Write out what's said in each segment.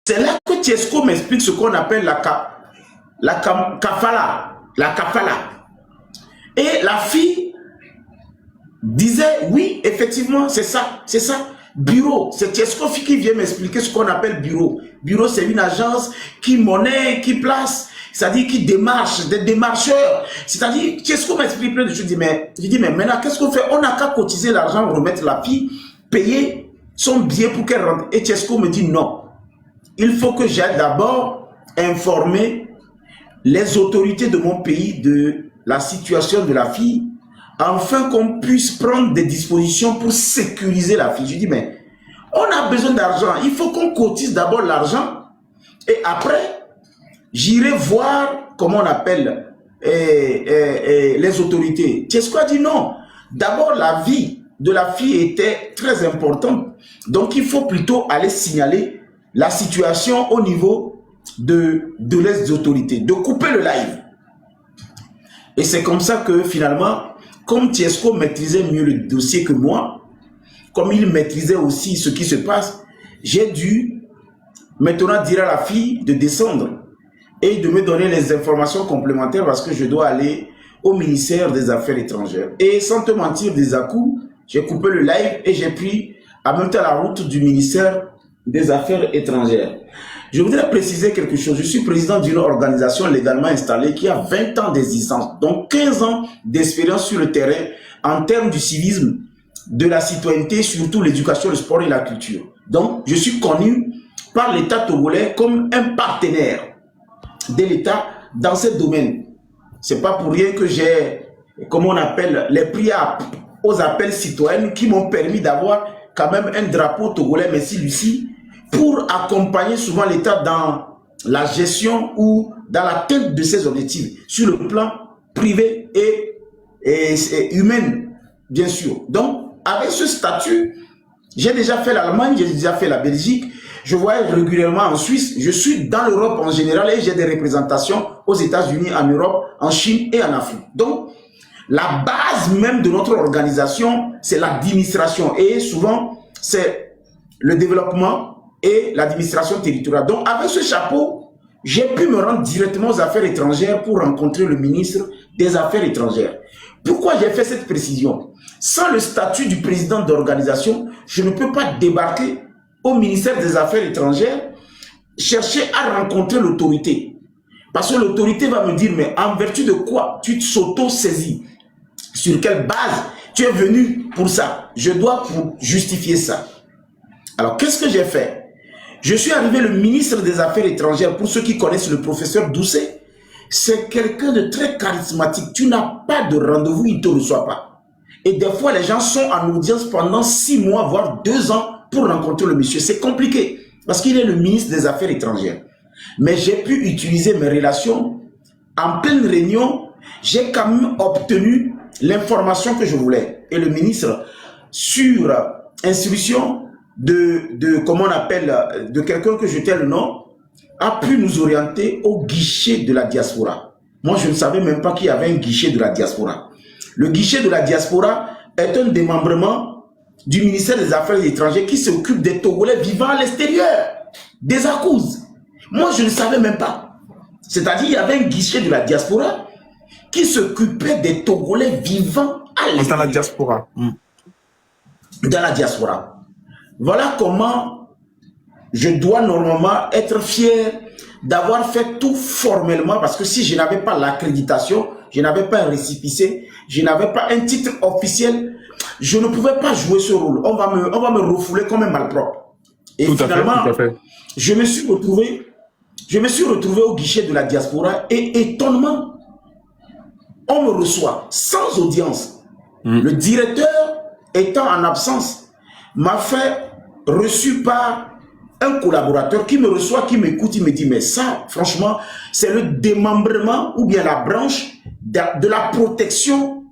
C'est là que Tiesco m'explique ce qu'on appelle kafala. La kafala. Et la fille disait, oui, effectivement, c'est ça, c'est ça. Bureau, c'est Tiesco qui vient m'expliquer ce qu'on appelle bureau. Bureau, c'est une agence qui monnaie, qui place, c'est-à-dire qui démarche, des démarcheurs. C'est-à-dire, Tiesco m'explique plein de choses. Je dis, mais maintenant, qu'est-ce qu'on fait? On n'a qu'à cotiser l'argent, remettre la fille, payer son billet pour qu'elle rentre. Et Tiesco me dit, non. Il faut que j'aille d'abord informer les autorités de mon pays de la situation de la fille, afin qu'on puisse prendre des dispositions pour sécuriser la fille. Je dis, mais on a besoin d'argent. Il faut qu'on cotise d'abord l'argent et après, j'irai voir comment on appelle les autorités. Tiesco a dit non. D'abord, la vie de la fille était très importante. Donc, il faut plutôt aller signaler la situation au niveau de les autorités, de couper le live. Et c'est comme ça que finalement, comme Tiesco maîtrisait mieux le dossier que moi, comme il maîtrisait aussi ce qui se passe, j'ai dû maintenant dire à la fille de descendre et de me donner les informations complémentaires parce que je dois aller au ministère des Affaires étrangères. Et sans te mentir, des à-coups, j'ai coupé le live et j'ai pris en même temps la route du ministère des Affaires étrangères. Je voudrais préciser quelque chose. Je suis président d'une organisation légalement installée qui a 20 ans d'existence, donc 15 ans d'expérience sur le terrain en termes du civisme, de la citoyenneté, surtout l'éducation, le sport et la culture. Donc, je suis connu par l'État togolais comme un partenaire de l'État dans ce domaine. C'est pas pour rien que j'ai, comme on appelle, les prix aux appels citoyens qui m'ont permis d'avoir quand même un drapeau togolais, merci Lucie, pour accompagner souvent l'État dans la gestion ou dans l'atteinte de ses objectifs, sur le plan privé et humain, bien sûr. Donc, avec ce statut, j'ai déjà fait l'Allemagne, j'ai déjà fait la Belgique, je voyage régulièrement en Suisse, je suis dans l'Europe en général et j'ai des représentations aux États-Unis, en Europe, en Chine et en Afrique. Donc, la base même de notre organisation, c'est l'administration et souvent, c'est le développement et l'administration territoriale. Donc, avec ce chapeau, j'ai pu me rendre directement aux affaires étrangères pour rencontrer le ministre des Affaires étrangères. Pourquoi j'ai fait cette précision? Sans le statut du président d'organisation, je ne peux pas débarquer au ministère des Affaires étrangères, chercher à rencontrer l'autorité. Parce que l'autorité va me dire, mais en vertu de quoi tu s'auto-saisis? Sur quelle base tu es venu pour ça? Je dois justifier ça. Alors, qu'est-ce que j'ai fait? Je suis arrivé le ministre des Affaires étrangères. Pour ceux qui connaissent le professeur Doucet, c'est quelqu'un de très charismatique. Tu n'as pas de rendez-vous, il ne te reçoit pas. Et des fois, les gens sont en audience pendant 6 mois, voire 2 ans pour rencontrer le monsieur. C'est compliqué parce qu'il est le ministre des Affaires étrangères. Mais j'ai pu utiliser mes relations. En pleine réunion, j'ai quand même obtenu l'information que je voulais. Et le ministre, sur instruction comment on appelle, de quelqu'un que je tais le nom, a pu nous orienter au guichet de la diaspora. Moi, je ne savais même pas qu'il y avait un guichet de la diaspora. Le guichet de la diaspora est un démembrement du ministère des Affaires étrangères qui s'occupe des Togolais vivant à l'extérieur, des accouses. Moi, je ne savais même pas. C'est-à-dire, il y avait un guichet de la diaspora qui s'occupait des Togolais vivant à l'extérieur. Dans la diaspora. Dans la diaspora. Voilà comment je dois normalement être fier d'avoir fait tout formellement, parce que si je n'avais pas l'accréditation, je n'avais pas un récépissé, je n'avais pas un titre officiel, je ne pouvais pas jouer ce rôle. On va me refouler comme un malpropre. Et tout finalement, je me suis retrouvé au guichet de la diaspora et étonnement, on me reçoit sans audience. Le directeur étant en absence, m'a fait reçu par un collaborateur qui me reçoit, qui m'écoute, il me dit, mais ça, franchement, c'est le démembrement ou bien la branche de la protection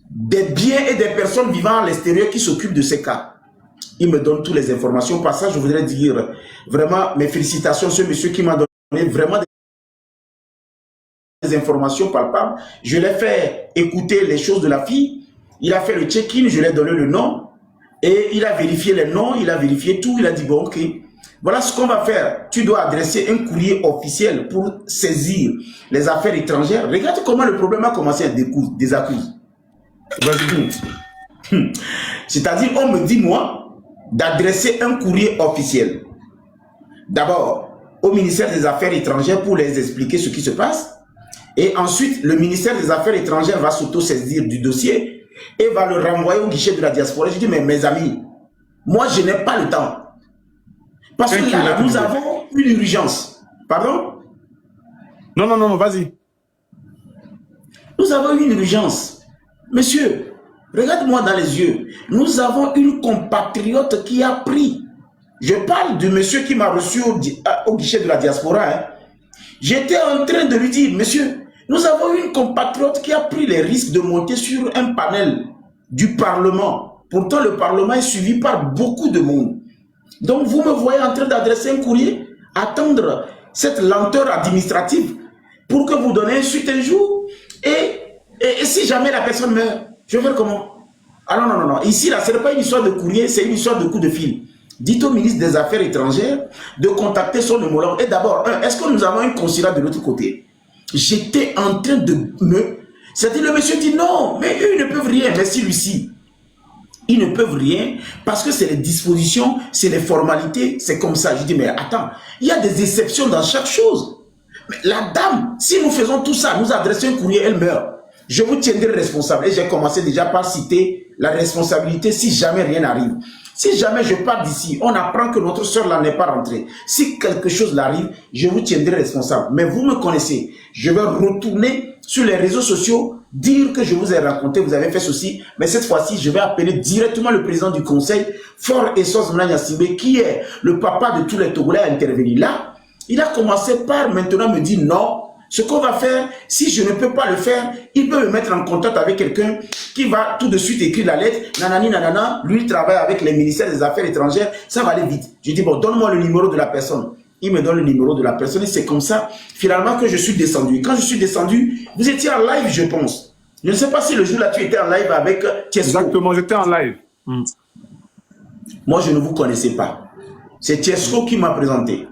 des biens et des personnes vivant à l'extérieur qui s'occupent de ces cas. Il me donne toutes les informations. Par ça, je voudrais dire vraiment mes félicitations à ce monsieur qui m'a donné vraiment des informations palpables. Je l'ai fait écouter les choses de la fille. Il a fait le check-in, je lui ai donné le nom. Et il a vérifié les noms, il a vérifié tout, il a dit, bon, ok, Voilà ce qu'on va faire. Tu dois adresser un courrier officiel pour saisir les affaires étrangères. Regarde comment le problème a commencé à désaccuser. C'est-à-dire, on me dit, moi, d'adresser un courrier officiel. D'abord, au ministère des Affaires étrangères pour les expliquer ce qui se passe. Et ensuite, le ministère des Affaires étrangères va s'auto-saisir du dossier et va le renvoyer au guichet de la diaspora. Je dis, mais mes amis, moi, je n'ai pas le temps. Parce que là, nous avons une urgence. Pardon? Non, vas-y. Nous avons une urgence. Monsieur, regarde-moi dans les yeux. Nous avons une compatriote qui a pris. Je parle du monsieur qui m'a reçu au guichet de la diaspora. Hein. J'étais en train de lui dire, monsieur, nous avons une compatriote qui a pris les risques de monter sur un panel du Parlement. Pourtant, le Parlement est suivi par beaucoup de monde. Donc, vous me voyez en train d'adresser un courrier, attendre cette lenteur administrative pour que vous donniez suite un jour. Et si jamais la personne meurt, je vais faire comment? Ah non. Ici, là, ce n'est pas une histoire de courrier, c'est une histoire de coup de fil. Dites au ministre des Affaires étrangères de contacter son homologue. Et d'abord, est-ce que nous avons un consulat de l'autre côté? J'étais en train de me... C'est-à-dire, le monsieur dit non, mais eux, ils ne peuvent rien. Merci, Lucie. Ils ne peuvent rien parce que c'est les dispositions, c'est les formalités, c'est comme ça. Je dis, mais attends, il y a des exceptions dans chaque chose. Mais la dame, si nous faisons tout ça, nous adressons un courrier, elle meurt. Je vous tiendrai responsable. Et j'ai commencé déjà par citer la responsabilité si jamais rien n'arrive. Si jamais je pars d'ici, on apprend que notre soeur là n'est pas rentrée. Si quelque chose l'arrive, je vous tiendrai responsable. Mais vous me connaissez. Je vais retourner sur les réseaux sociaux, dire que je vous ai raconté, vous avez fait ceci. Mais cette fois-ci, je vais appeler directement le président du conseil, Fort Essos Mlanya Simbe, qui est le papa de tous les Togolais à intervenir là. Il a commencé par maintenant me dire non. Ce qu'on va faire, si je ne peux pas le faire, il peut me mettre en contact avec quelqu'un qui va tout de suite écrire la lettre. Nanani, nanana, lui il travaille avec les ministères des Affaires étrangères, ça va aller vite. Je dis, bon, donne-moi le numéro de la personne. Il me donne le numéro de la personne et c'est comme ça, finalement, que je suis descendu. Quand je suis descendu, vous étiez en live, je pense. Je ne sais pas si le jour-là, tu étais en live avec Tiesco. Exactement, j'étais en live. Moi, je ne vous connaissais pas. C'est Tiesco qui m'a présenté.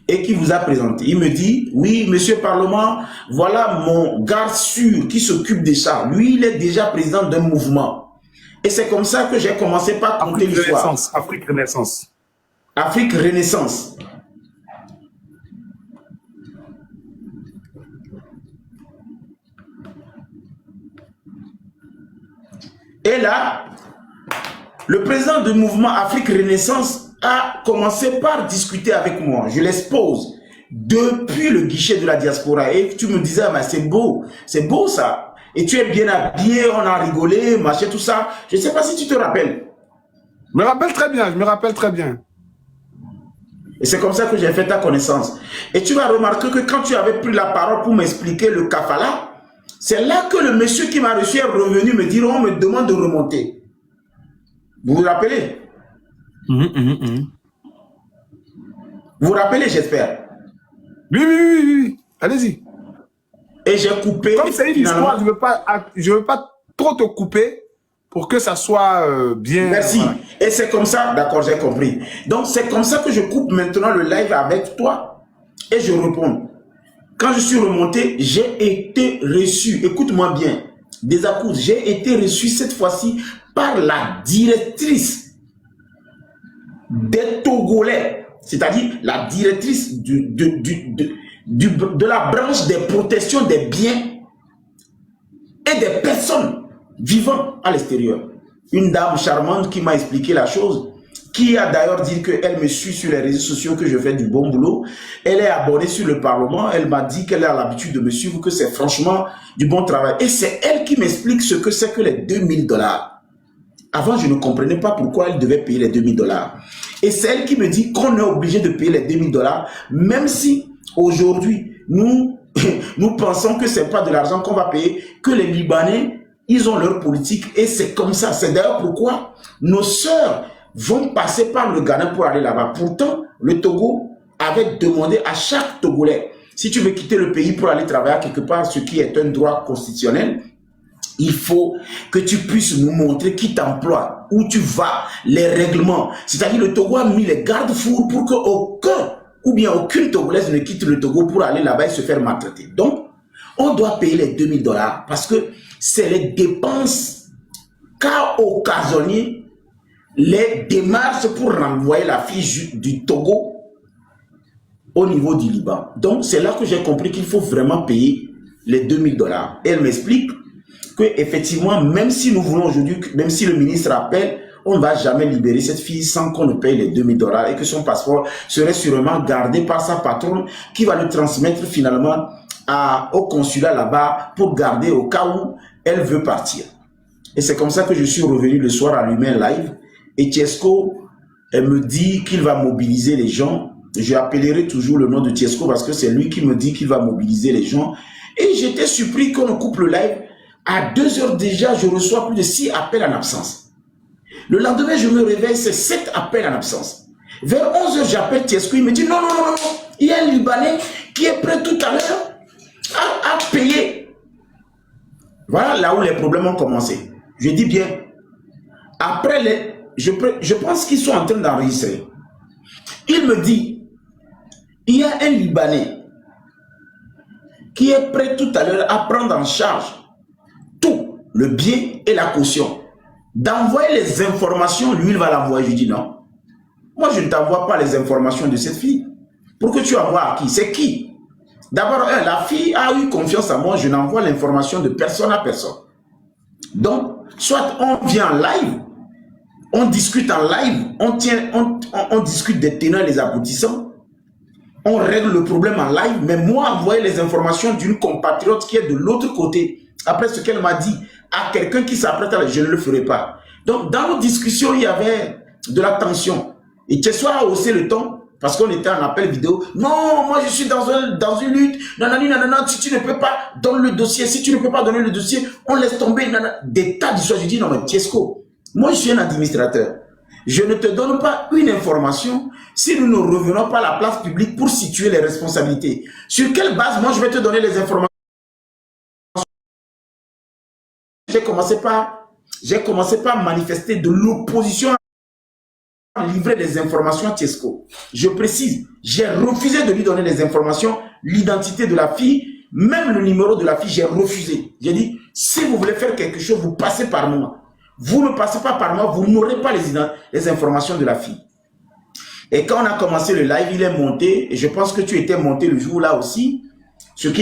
Et qui vous a présenté. Il me dit, oui, monsieur Parlement, voilà mon garde sûr qui s'occupe de ça. Lui, il est déjà président d'un mouvement. Et c'est comme ça que j'ai commencé par compter l'histoire. Afrique Renaissance. Afrique Renaissance. Et là, le président du mouvement Afrique Renaissance a commencé par discuter avec moi. Je l'expose depuis le guichet de la diaspora. Et tu me disais, mais c'est beau ça. Et tu es bien habillé, on a rigolé, machin, tout ça. Je ne sais pas si tu te rappelles. Je me rappelle très bien, je me rappelle très bien. Et c'est comme ça que j'ai fait ta connaissance. Et tu vas remarquer que quand tu avais pris la parole pour m'expliquer le kafala, c'est là que le monsieur qui m'a reçu est revenu me dire, on me demande de remonter. Vous vous rappelez? Vous vous rappelez, j'espère. Oui. Allez-y. Et j'ai coupé. Comme c'est une histoire, je veux pas trop te couper pour que ça soit bien. Merci. Voilà. Et c'est comme ça, d'accord, j'ai compris. Donc c'est comme ça que je coupe maintenant le live avec toi et je réponds. Quand je suis remonté, j'ai été reçu. Écoute-moi bien. Des accords. J'ai été reçu cette fois-ci par la directrice des Togolais, c'est-à-dire la directrice de la branche des protections des biens et des personnes vivant à l'extérieur. Une dame charmante qui m'a expliqué la chose, qui a d'ailleurs dit qu'elle me suit sur les réseaux sociaux, que je fais du bon boulot. Elle est abonnée sur le Parlement. Elle m'a dit qu'elle a l'habitude de me suivre, que c'est franchement du bon travail. Et c'est elle qui m'explique ce que c'est que les 2000 $. Avant, je ne comprenais pas pourquoi elle devait payer les 2000 $. Et c'est elle qui me dit qu'on est obligé de payer les 2000 $, même si aujourd'hui, nous pensons que ce n'est pas de l'argent qu'on va payer, que les Libanais, ils ont leur politique et c'est comme ça. C'est d'ailleurs pourquoi nos sœurs vont passer par le Ghana pour aller là-bas. Pourtant, le Togo avait demandé à chaque Togolais, si tu veux quitter le pays pour aller travailler quelque part, ce qui est un droit constitutionnel, Il faut que tu puisses nous montrer qui t'emploie, où tu vas, les règlements. C'est-à-dire le Togo a mis les garde-fous pour que aucun ou bien aucune Togolaise ne quitte le Togo pour aller là-bas et se faire maltraiter. Donc, on doit payer les $2000 parce que c'est les dépenses qu'a occasionné les démarches pour renvoyer la fille du Togo au niveau du Liban. Donc, c'est là que j'ai compris qu'il faut vraiment payer les $2000. Et elle m'explique que effectivement, même si nous voulons aujourd'hui, même si le ministre appelle, on ne va jamais libérer cette fille sans qu'on ne paye les $2000 et que son passeport serait sûrement gardé par sa patronne qui va le transmettre finalement au consulat là-bas pour garder au cas où elle veut partir. Et c'est comme ça que je suis revenu le soir allumer un live et Tiesco, elle me dit qu'il va mobiliser les gens. Je appellerai toujours le nom de Tiesco parce que c'est lui qui me dit qu'il va mobiliser les gens. Et j'étais surpris qu'on coupe le live. À 2 heures déjà, je reçois plus de 6 appels en absence. Le lendemain, je me réveille, c'est 7 appels en absence. Vers 11 heures, j'appelle Tiesco, il me dit non, non, non, non, il y a un Libanais qui est prêt tout à l'heure à payer. Voilà là où les problèmes ont commencé. Je dis bien, après je pense qu'ils sont en train d'enregistrer. Il me dit, il y a un Libanais qui est prêt tout à l'heure à prendre en charge tout, le bien et la caution. D'envoyer les informations, lui il va l'envoyer. Je dis non. Moi je ne t'envoie pas les informations de cette fille. Pour que tu envoies à qui? C'est qui? D'abord, la fille a eu confiance en moi, je n'envoie l'information de personne à personne. Donc, soit on vient en live, on discute en live, on discute des tenants et les aboutissants, on règle le problème en live, mais moi, envoyer les informations d'une compatriote qui est de l'autre côté, après ce qu'elle m'a dit, à quelqu'un qui s'apprête à je ne le ferai pas. Donc, dans nos discussions, il y avait de la tension. Et Tchessoa a haussé le ton, parce qu'on était en appel vidéo. Non, moi je suis dans une lutte. Nanani, nanana, si tu ne peux pas donner le dossier, si tu ne peux pas donner le dossier, on laisse tomber. Nanana. Des tas d'histoires. Je dis non, mais Tiesco, moi je suis un administrateur. Je ne te donne pas une information si nous ne revenons pas à la place publique pour situer les responsabilités. Sur quelle base moi je vais te donner les informations? J'ai commencé par manifester de l'opposition à livrer des informations à Tiesco. Je précise, j'ai refusé de lui donner les informations, l'identité de la fille, même le numéro de la fille, j'ai refusé. J'ai dit, si vous voulez faire quelque chose, vous passez par moi. Vous ne passez pas par moi, vous n'aurez pas les informations de la fille. Et quand on a commencé le live, il est monté, et je pense que tu étais monté le jour là aussi, ce qui est